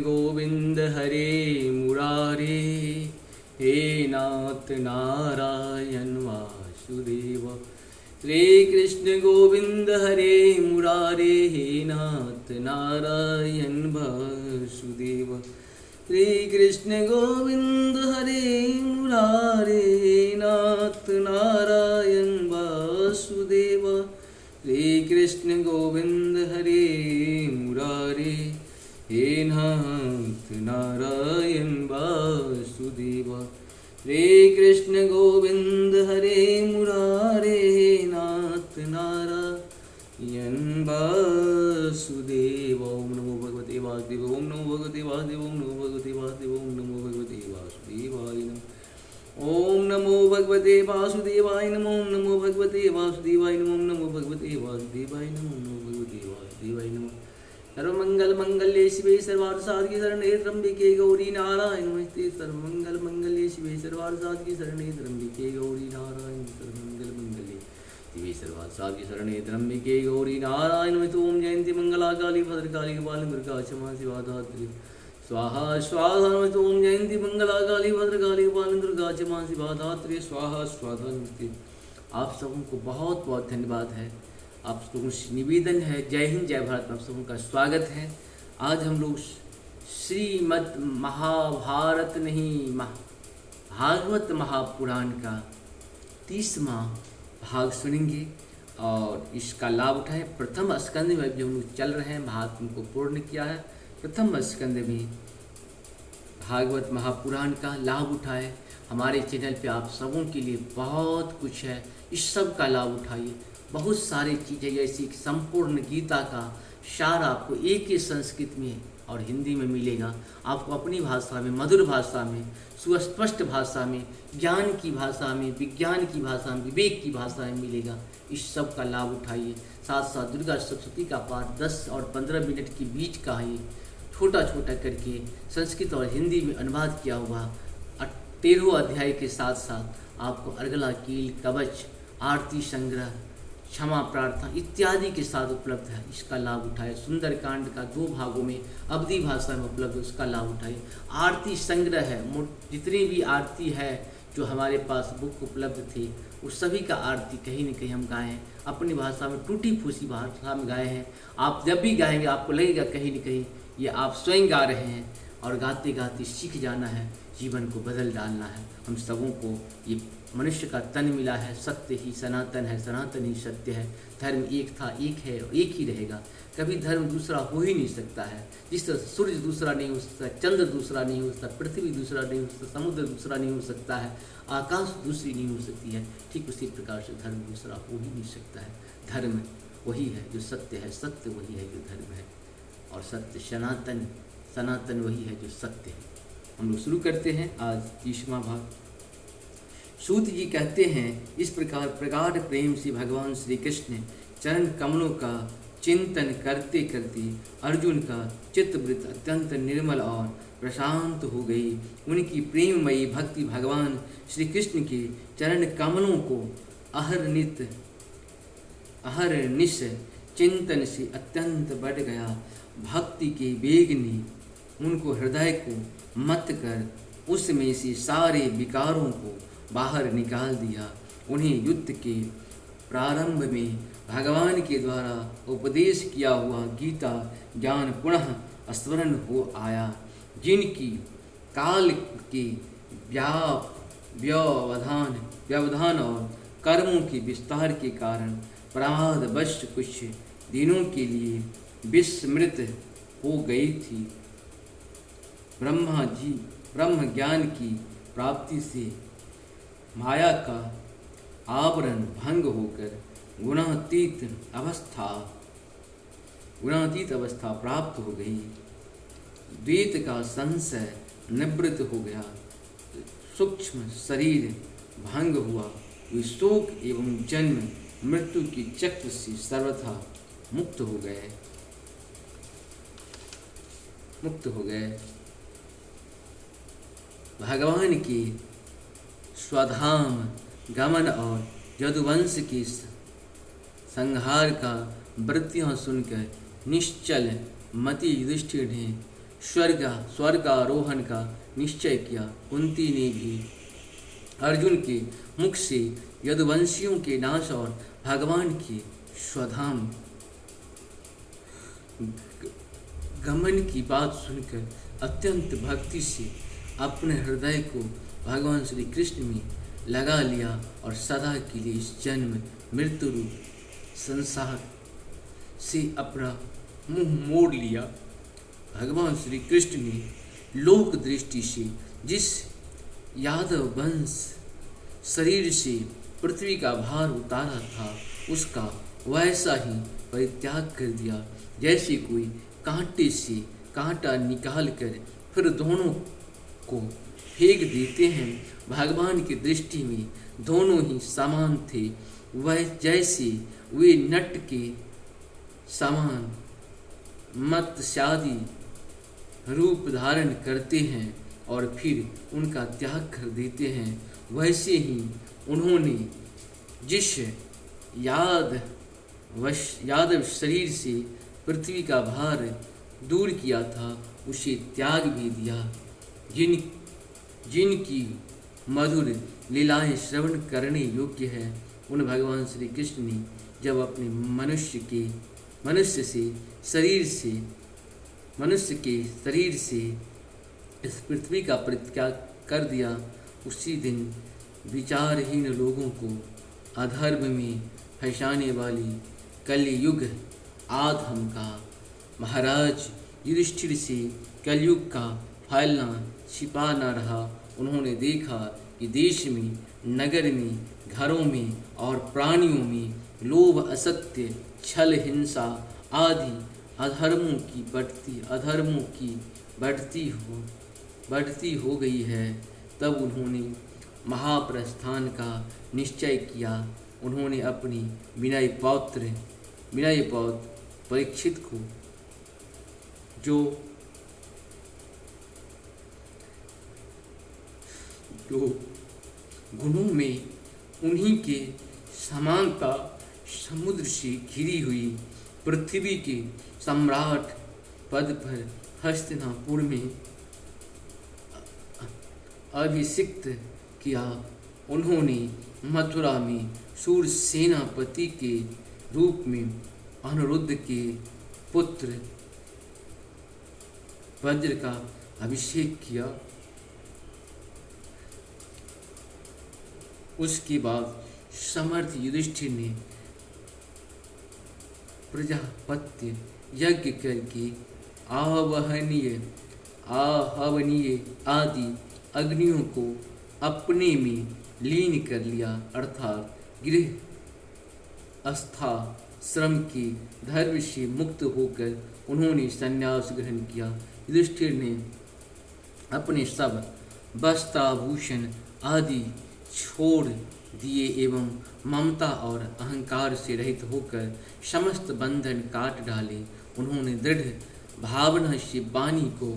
गोविंद हरे मुरारे, हे नाथ नारायण वासुदेव। श्री कृष्ण गोविंद हरे मुरारे, हे नाथ नारायण वासुदेव। श्री कृष्ण गोविंद हरे मुरारे, हे नाथ नारायण वासुदेव। श्री कृष्ण गोविंद हरे मुरारे, हे नाथ नारायण वासुदेव। श्री कृष्ण गोविंद हरे मुरारे, हे नाथ नारायण वासुदेव। ओम नमो भगवते वासुदेव, ओम नमो भगवते वासुदेव, ओम नमो भगवते वासुदेव, ओम नमो भगवते वासुदेवाय नमः। ओम नमो भगवते वासुदेवाय नमः, ओम नमो भगवते वासुदेवाय नमः, ओम नमो भगवते वासुदेवाय नमः, ओम नमो भगवते वासुदेवाय नमः। सर्वमंगल मंगल्ये शिवे सर्वार्थ साधके शरण्ये त्र्यंबके गौरी नारायण नमस्ते। सर्वमंगल मंगल्ये शिवे सर्वार्थ साधके शरण्ये त्र्यंबके गौरी नारायण। सर्वमंगल मंगल्ये शिवे सर्वार्थ साधके शरण्ये त्र्यंबके गौरी नारायण नमस्ते। ओम जयंती मंगला काली भद्रकाली कपालिनी दुर्गा क्षमा शिवा धात्री स्वाहा स्वाहा नमस्ते। ओम जयंती मंगला काली भद्रकाली कपालिनी दुर्गा क्षमा शिवा धात्री स्वाहा स्वाहा नमस्ते। आप सबों को बहुत बहुत धन्यवाद है। आप लोगों से निवेदन है, जय हिंद जय भारत में आप सबों का स्वागत है। आज हम लोग श्रीमद् महाभारत नहीं भागवत महापुराण का 30वां भाग सुनेंगे और इसका लाभ उठाएं। प्रथम स्कंद में अभी हम लोग चल रहे हैं, भागवत को पूर्ण किया है। प्रथम स्कंद में भागवत महापुराण का लाभ उठाएं। हमारे चैनल पे आप सबों के लिए बहुत कुछ है, इस सब का लाभ उठाइए। बहुत सारी चीज़ें जैसी संपूर्ण गीता का सार आपको एक ही संस्कृत में और हिंदी में मिलेगा। आपको अपनी भाषा में, मधुर भाषा में, सुस्पष्ट भाषा में, ज्ञान की भाषा में, विज्ञान की भाषा में, विवेक की भाषा में मिलेगा। इस सब का लाभ उठाइए। साथ साथ दुर्गा सप्तशती का पाठ 10 और 15 मिनट के बीच का ही छोटा छोटा करके संस्कृत और हिंदी में अनुवाद किया हुआ 13 अध्याय के साथ साथ आपको अर्गला, कील, कवच, आरती संग्रह, क्षमा प्रार्थना इत्यादि के साथ उपलब्ध है। इसका लाभ उठाए। सुंदरकांड का 2 भागों में अवधी भाषा में उपलब्ध है, उसका लाभ उठाइए। आरती संग्रह है, जितनी भी आरती है जो हमारे पास बुक उपलब्ध थे उस सभी का आरती कहीं न कहीं हम गाए हैं, अपनी भाषा में टूटी फूसी भाषा में गाए हैं। आप जब भी गाएंगे आपको लगेगा कहीं न कहीं ये आप स्वयं गा रहे हैं, और गाते गाते सीख जाना है, जीवन को बदल डालना है। हम सबों को ये मनुष्य का तन मिला है, सत्य ही सनातन है, सनातन ही सत्य है। धर्म एक था, एक है और एक ही रहेगा। कभी धर्म दूसरा हो ही नहीं सकता है। जिस तरह सूर्य दूसरा नहीं हो सकता, चंद्र दूसरा नहीं हो सकता, पृथ्वी दूसरा नहीं हो सकता, समुद्र दूसरा नहीं हो सकता है, आकाश दूसरी नहीं हो सकती है, ठीक उसी प्रकार से धर्म दूसरा हो ही नहीं सकता है। धर्म वही है जो सत्य है, सत्य वही है जो धर्म है, और सत्य सनातन, सनातन वही है जो सत्य है। हम लोग शुरू करते हैं आज 30वां भाग। सूत जी कहते हैं, इस प्रकार प्रगाढ़ प्रेम से भगवान श्री कृष्ण चरण कमलों का चिंतन करते करते अर्जुन का चित्तवृत्त अत्यंत निर्मल और प्रशांत हो गई। उनकी प्रेममयी भक्ति भगवान श्री कृष्ण के चरण कमलों को अहरनिश चिंतन से अत्यंत बढ़ गया। भक्ति के वेग ने उनको हृदय को मत कर उसमें से सारे विकारों को बाहर निकाल दिया। उन्हें युद्ध के प्रारंभ में भगवान के द्वारा उपदेश किया हुआ गीता ज्ञान पुनः स्मरण हो आया, जिनकी काल के व्यवधान और कर्मों के विस्तार के कारण प्रमादवश कुछ दिनों के लिए विस्मृत हो गई थी। ब्रह्म ज्ञान की प्राप्ति से माया का आवरण भंग होकर गुणातीत अवस्था प्राप्त हो गई। द्वैत का संशय निवृत्त हो गया, सूक्ष्म शरीर भंग हुआ। वे शोक एवं जन्म मृत्यु के चक्र से सर्वथा मुक्त हो गए। भगवान के स्वधाम गमन और यदुवंश के संहार का वृत्तियाँ सुनकर निश्चल मति युधिष्ठिर ने स्वर्गारोहण का निश्चय किया। कुंती ने भी अर्जुन के मुख से यदुवंशियों के नाश और भगवान के स्वधाम गमन की बात सुनकर अत्यंत भक्ति से अपने हृदय को भगवान श्री कृष्ण में लगा लिया और सदा के लिए इस जन्म मृत्यु रूप संसार से अपना मुंह मोड़ लिया। भगवान श्री कृष्ण ने लोक दृष्टि से जिस यादव वंश शरीर से पृथ्वी का भार उतारा था उसका वैसा ही परित्याग कर दिया, जैसे कोई कांटे से कांटा निकाल कर फिर दोनों को फेंक देते हैं। भगवान की दृष्टि में दोनों ही समान थे। वह जैसे वे नट के समान मत्स्यादि रूप धारण करते हैं और फिर उनका त्याग कर देते हैं, वैसे ही उन्होंने जिस यादव शरीर से पृथ्वी का भार दूर किया था उसे त्याग भी दिया। जिनकी मधुर लीलाएं श्रवण करने योग्य है, उन भगवान श्री कृष्ण ने जब अपने मनुष्य के शरीर से इस पृथ्वी का परित्याग कर दिया, उसी दिन विचारहीन लोगों को अधर्म में फंसाने वाली कलयुग आधम का महाराज युधिष्ठिर से कलयुग का फैलना छिपा न रहा। उन्होंने देखा कि देश में, नगर में, घरों में और प्राणियों में लोभ, असत्य, छल, हिंसा आदि अधर्मों की बढ़ती हो गई है। तब उन्होंने महाप्रस्थान का निश्चय किया। उन्होंने अपनी विनय पौत्र परीक्षित को जो गुणों में उन्हीं के समानता समुद्र से घिरी हुई पृथ्वी के सम्राट पद पर हस्तिनापुर में अभिषिक्त किया। उन्होंने मथुरा में सूर सेनापति के रूप में अनिरुद्ध के पुत्र वज्र का अभिषेक किया। उसके बाद समर्थ युधिष्ठिर ने प्रजापत्य यज्ञ करके आहवनीय आदि अग्नियों को अपने में लीन कर लिया, अर्थात गृह श्रम के धर्म से मुक्त होकर उन्होंने संन्यास ग्रहण किया। युधिष्ठिर ने अपने सब वस्त्राभूषण आदि छोड़ दिए एवं ममता और अहंकार से रहित होकर समस्त बंधन काट डाले। उन्होंने दृढ़ भावना से वाणी को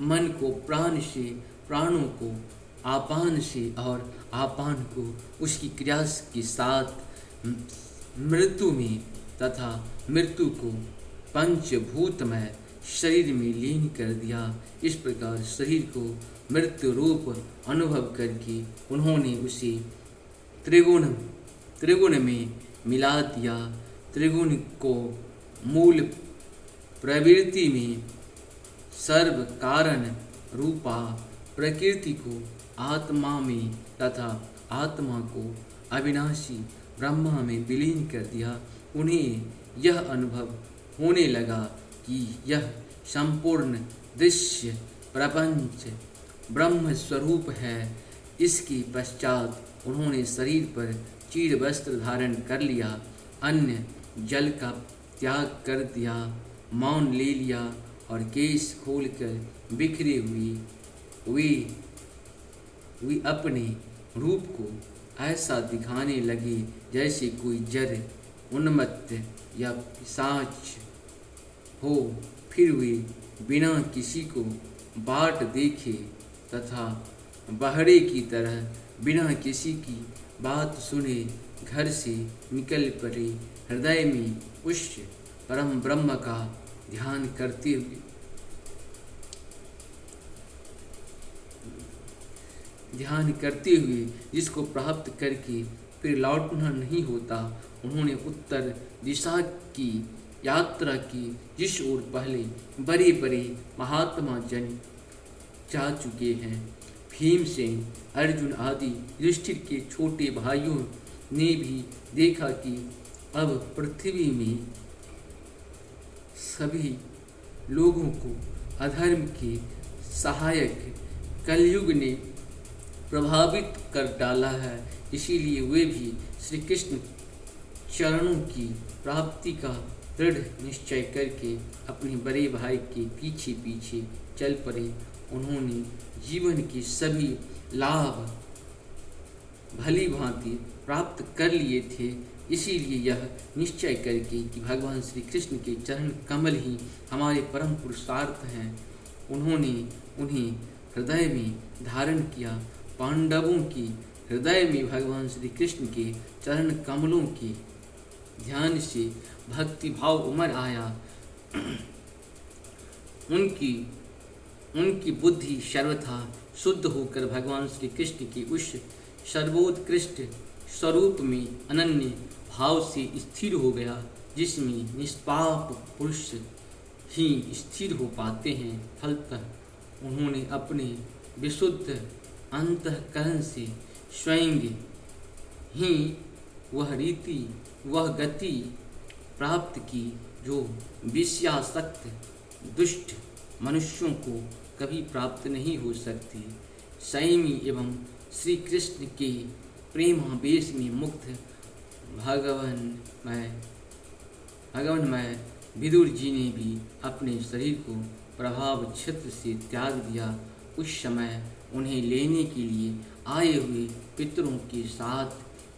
मन को प्राण से, प्राणों को आपान से और आपान को उसकी क्रिया के साथ मृत्यु में तथा मृत्यु को पंचभूतमय शरीर में लीन कर दिया। इस प्रकार शरीर को मृत्यु रूप अनुभव करके उन्होंने उसे त्रिगुण में मिला दिया। त्रिगुण को मूल प्रवृत्ति में सर्व कारण रूपा प्रकृति को आत्मा में तथा आत्मा को अविनाशी ब्रह्मा में विलीन कर दिया। उन्हें यह अनुभव होने लगा कि यह संपूर्ण दृश्य प्रपंच ब्रह्म स्वरूप है। इसके पश्चात उन्होंने शरीर पर चीर वस्त्र धारण कर लिया, अन्न जल का त्याग कर दिया, मौन ले लिया और केश खोलकर बिखरे हुए वे अपने रूप को ऐसा दिखाने लगे जैसे कोई जड़ उन्मत्त या पिशाच हो। फिर वे बिना किसी को बाट देखे तथा बहरे की तरह बिना किसी की बात सुने घर से निकल पड़े। हृदय में उस परम ब्रह्म का ध्यान करते हुए ध्यान करते हुए जिसको प्राप्त करके फिर लौटना नहीं होता, उन्होंने उत्तर दिशा की यात्रा की, जिस ओर पहले बड़े बड़े महात्मा जन जा चुके हैं। भीमसेन, अर्जुन आदि युधिष्ठिर के छोटे भाइयों ने भी देखा कि अब पृथ्वी में सभी लोगों को अधर्म के सहायक कलयुग ने प्रभावित कर डाला है। इसीलिए वे भी श्री कृष्ण चरणों की प्राप्ति का दृढ़ निश्चय करके अपने बड़े भाई के पीछे पीछे चल पड़े। उन्होंने जीवन के सभी लाभ भली भांति प्राप्त कर लिए थे। इसीलिए यह निश्चय करके कि भगवान श्री कृष्ण के चरण कमल ही हमारे परम पुरुषार्थ हैं, उन्होंने उन्हें हृदय में धारण किया। पांडवों की हृदय में भगवान श्री कृष्ण के चरण कमलों के ध्यान से भक्ति भाव उमड़ आया। उनकी बुद्धि सर्वथा शुद्ध होकर भगवान श्री कृष्ण के उस सर्वोत्कृष्ट स्वरूप में अनन्य भाव से स्थिर हो गया, जिसमें निष्पाप पुरुष ही स्थिर हो पाते हैं। फलतः उन्होंने अपने विशुद्ध अंतःकरण से स्वयं ही वह रीति वह गति प्राप्त की जो विषयासक्त दुष्ट मनुष्यों को कभी प्राप्त नहीं हो सकती। संयमी एवं श्री कृष्ण के प्रेमावेश में मुक्त भगवानमय विदुर जी ने भी अपने शरीर को प्रभाव क्षेत्र से त्याग दिया। उस समय उन्हें लेने के लिए आए हुए पितरों के साथ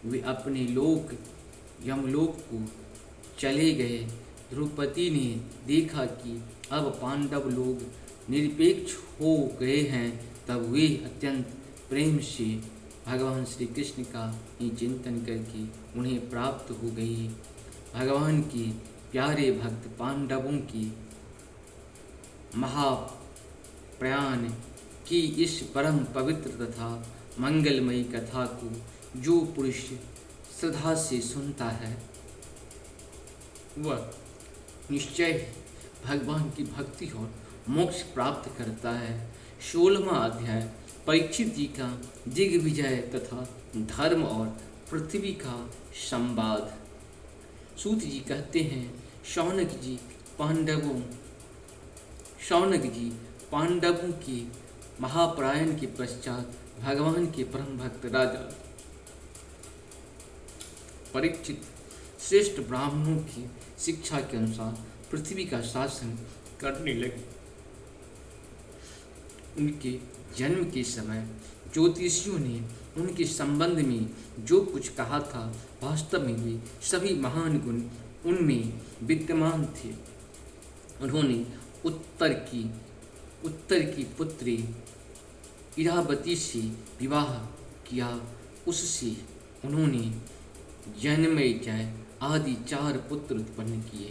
वे अपने लोक यमलोक को चले गए। द्रौपदी ने देखा कि अब पांडव लोग निरपेक्ष हो गए हैं, तब वे अत्यंत प्रेम से भगवान श्री कृष्ण का ही चिंतन करके उन्हें प्राप्त हो गई। भगवान के प्यारे भक्त पांडवों की महाप्रयाण की इस परम पवित्र तथा मंगलमयी कथा को जो पुरुष श्रद्धा से सुनता है वह निश्चय भगवान की भक्ति और मोक्ष प्राप्त करता है। 16वां अध्याय परीक्षित जी का दिग्विजय तथा धर्म और पृथ्वी का संवाद। सूत जी कहते हैं, शौनक जी पांडवों के महाप्रयाण के पश्चात भगवान के परम भक्त राजा परीक्षित श्रेष्ठ ब्राह्मणों की शिक्षा के अनुसार पृथ्वी का शासन करने लगे। उनके जन्म के समय ज्योतिषियों ने उनके संबंध में जो कुछ कहा था, वास्तव में वे सभी महान गुण उनमें विद्यमान थे। उन्होंने उत्तर की पुत्री इरावती से विवाह किया। उससे उन्होंने जनमेजय आदि 4 पुत्र उत्पन्न किए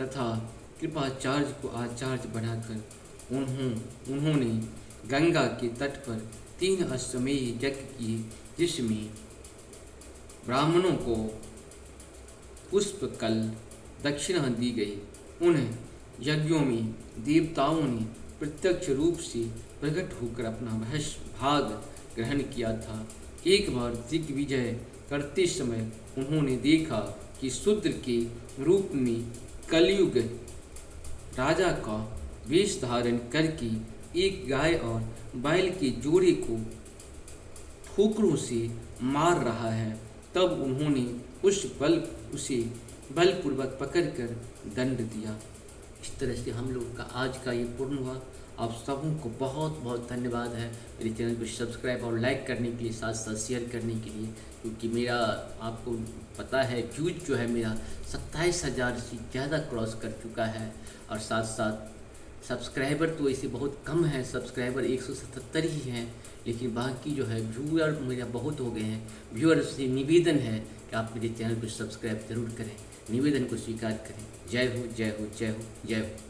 तथा कृपाचार्य को आचार्य बनाकर उन्होंने गंगा के तट पर 3 अश्वमेध यज्ञ किए, जिसमें ब्राह्मणों को पुष्पकल दक्षिणा दी गई। उन यज्ञों में देवताओं ने प्रत्यक्ष रूप से प्रकट होकर अपना भाग ग्रहण किया था। एक बार दिग्विजय करते समय उन्होंने देखा कि शूद्र के रूप में कलयुग राजा का वेश धारण करके एक गाय और बैल के जोड़े को ठोकरों से मार रहा है। तब उन्होंने उसे बलपूर्वक पकड़कर दंड दिया। इस तरह से हम लोग का आज का ये पूर्ण हुआ। आप सबों को बहुत बहुत धन्यवाद है मेरे चैनल को सब्सक्राइब और लाइक करने के लिए, साथ साथ शेयर करने के लिए, क्योंकि मेरा आपको पता है व्यूज जो है मेरा 27,000 से ज़्यादा क्रॉस कर चुका है। और साथ साथ सब्सक्राइबर तो ऐसे बहुत कम है, सब्सक्राइबर 177 ही हैं, लेकिन बाकी जो है व्यूअर मेरा बहुत हो गए हैं। व्यूअर से निवेदन है कि आप मेरे चैनल को सब्सक्राइब जरूर करें, निवेदन को स्वीकार करें। जय हो जय हो जय हो जय हो।